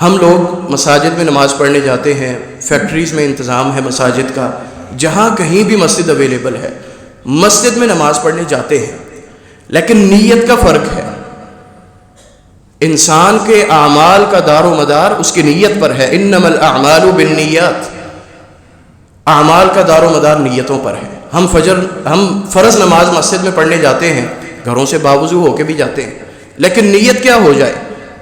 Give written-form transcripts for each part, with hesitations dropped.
ہم لوگ مساجد میں نماز پڑھنے جاتے ہیں، فیکٹریز میں انتظام ہے مساجد کا، جہاں کہیں بھی مسجد اویلیبل ہے مسجد میں نماز پڑھنے جاتے ہیں، لیکن نیت کا فرق ہے۔ انسان کے اعمال کا دار و مدار اس کی نیت پر ہے، انما الاعمال بالنیات، اعمال کا دار و مدار نیتوں پر ہے۔ ہم فرض نماز مسجد میں پڑھنے جاتے ہیں، گھروں سے باوضو ہو کے بھی جاتے ہیں، لیکن نیت کیا ہو جائے؟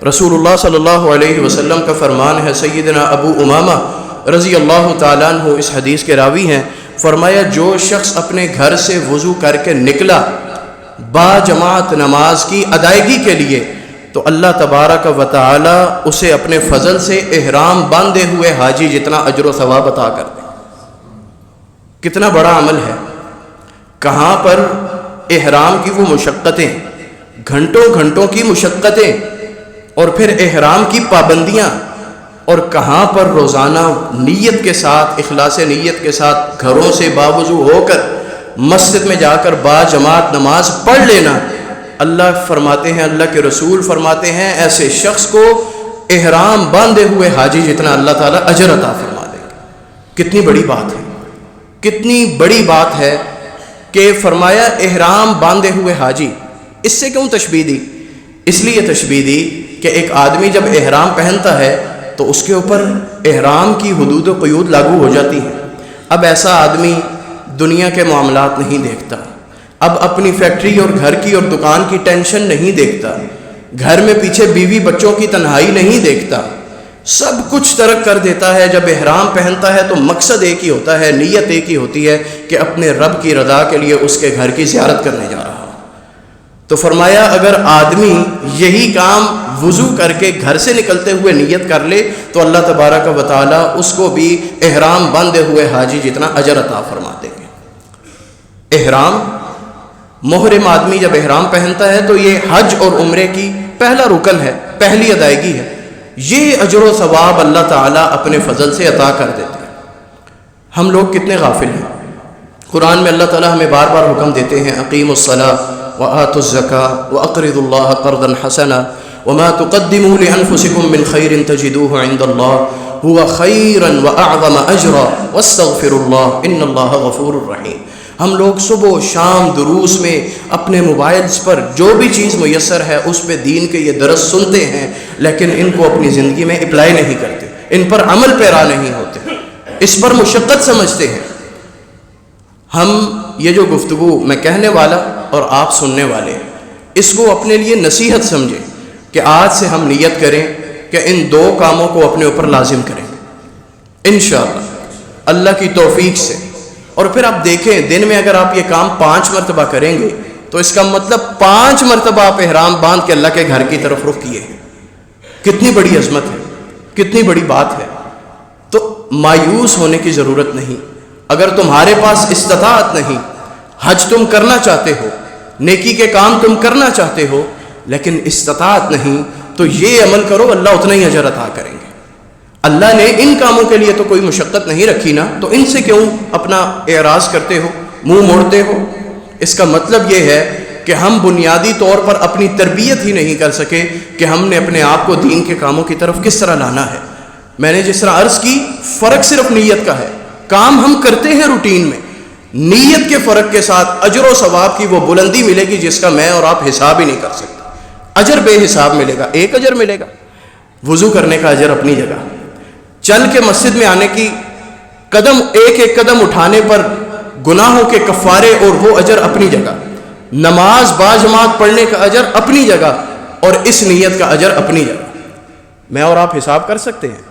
رسول اللہ صلی اللہ علیہ وسلم کا فرمان ہے، سیدنا ابو امامہ رضی اللہ تعالیٰ عنہ اس حدیث کے راوی ہیں، فرمایا جو شخص اپنے گھر سے وضو کر کے نکلا با جماعت نماز کی ادائیگی کے لیے، تو اللہ تبارک و تعالی اسے اپنے فضل سے احرام باندھے ہوئے حاجی جتنا اجر و ثواب عطا کر دے۔ کتنا بڑا عمل ہے! کہاں پر احرام کی وہ مشقتیں، گھنٹوں گھنٹوں کی مشقتیں، اور پھر احرام کی پابندیاں، اور کہاں پر روزانہ نیت کے ساتھ، اخلاص نیت کے ساتھ گھروں سے باوضو ہو کر مسجد میں جا کر با جماعت نماز پڑھ لینا۔ اللہ فرماتے ہیں، اللہ کے رسول فرماتے ہیں، ایسے شخص کو احرام باندھے ہوئے حاجی جتنا اللہ تعالیٰ اجر عطا فرما دیں گے۔ کتنی بڑی بات ہے، کتنی بڑی بات ہے کہ فرمایا احرام باندھے ہوئے حاجی۔ اس سے کیوں تشبیہ دی؟ اس لیے تشبیہ دی کہ ایک آدمی جب احرام پہنتا ہے تو اس کے اوپر احرام کی حدود و قیود لاگو ہو جاتی ہیں۔ اب ایسا آدمی دنیا کے معاملات نہیں دیکھتا، اب اپنی فیکٹری اور گھر کی اور دکان کی ٹینشن نہیں دیکھتا، گھر میں پیچھے بیوی بچوں کی تنہائی نہیں دیکھتا، سب کچھ ترک کر دیتا ہے۔ جب احرام پہنتا ہے تو مقصد ایک ہی ہوتا ہے، نیت ایک ہی ہوتی ہے کہ اپنے رب کی رضا کے لیے اس کے گھر کی زیارت کرنے جا رہا ہوں۔ تو فرمایا اگر آدمی یہی کام وضو کر کے گھر سے نکلتے ہوئے نیت کر لے تو اللہ تبارک و تعالیٰ اس کو بھی احرام باندھے ہوئے حاجی جتنا اجر عطا فرما دیں گے۔ احرام، محرم آدمی جب احرام پہنتا ہے تو یہ حج اور عمرے کی پہلا رکن ہے، پہلی ادائیگی ہے۔ یہ اجر و ثواب اللہ تعالیٰ اپنے فضل سے عطا کر دیتے ہیں۔ ہم لوگ کتنے غافل ہیں۔ قرآن میں اللہ تعالیٰ ہمیں بار بار حکم دیتے ہیں، اقیموا الصلاۃ وآتوا الزکاۃ واقرضوا اللہ قرضا حسنا وما تقدموا لانفسکم من خیر تجدوه عند اللہ هو خیرا واعظم اجرا واستغفروا اللہ ان اللہ غفور رحیم۔ ہم لوگ صبح و شام دروس میں اپنے موبائلز پر جو بھی چیز میسر ہے اس پہ دین کے یہ درس سنتے ہیں، لیکن ان کو اپنی زندگی میں اپلائی نہیں کرتے، ان پر عمل پیرا نہیں ہوتے، اس پر مشقت سمجھتے ہیں۔ ہم یہ جو گفتگو میں کہنے والا اور آپ سننے والے، اس کو اپنے لیے نصیحت سمجھیں کہ آج سے ہم نیت کریں کہ ان دو کاموں کو اپنے اوپر لازم کریں انشاءاللہ اللہ کی توفیق سے۔ اور پھر آپ دیکھیں دن میں اگر آپ یہ کام 5 مرتبہ کریں گے تو اس کا مطلب 5 مرتبہ آپ احرام باندھ کے اللہ کے گھر کی طرف رخ کیے ہیں۔ کتنی بڑی عظمت ہے، کتنی بڑی بات ہے۔ تو مایوس ہونے کی ضرورت نہیں۔ اگر تمہارے پاس استطاعت نہیں، حج تم کرنا چاہتے ہو، نیکی کے کام تم کرنا چاہتے ہو، لیکن استطاعت نہیں، تو یہ عمل کرو، اللہ اتنا ہی اجر عطا کریں گے۔ اللہ نے ان کاموں کے لیے تو کوئی مشقت نہیں رکھی نا، تو ان سے کیوں اپنا اعراض کرتے ہو، منہ موڑتے ہو؟ اس کا مطلب یہ ہے کہ ہم بنیادی طور پر اپنی تربیت ہی نہیں کر سکے کہ ہم نے اپنے آپ کو دین کے کاموں کی طرف کس طرح لانا ہے۔ میں نے جس طرح عرض کی، فرق صرف نیت کا ہے۔ کام ہم کرتے ہیں روٹین میں، نیت کے فرق کے ساتھ اجر و ثواب کی وہ بلندی ملے گی جس کا میں اور آپ حساب ہی نہیں کر سکتے۔ اجر بے حساب ملے گا، ایک اجر ملے گا، وضو کرنے کا اجر اپنی جگہ، چل کے مسجد میں آنے کی قدم، ایک ایک قدم اٹھانے پر گناہوں کے کفارے اور وہ اجر اپنی جگہ، نماز باجماعت پڑھنے کا اجر اپنی جگہ، اور اس نیت کا اجر اپنی جگہ۔ میں اور آپ حساب کر سکتے ہیں؟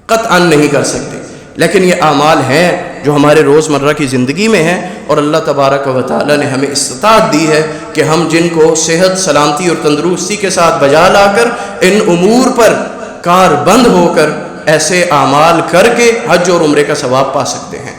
قطعاً نہیں کر سکتے، لیکن یہ اعمال ہیں جو ہمارے روزمرہ کی زندگی میں ہیں، اور اللہ تبارک و تعالیٰ نے ہمیں استطاعت دی ہے کہ ہم جن کو صحت، سلامتی اور تندرستی کے ساتھ بجا لا کر ان امور پر کار بند ہو کر ایسے اعمال کر کے حج اور عمرے کا ثواب پا سکتے ہیں۔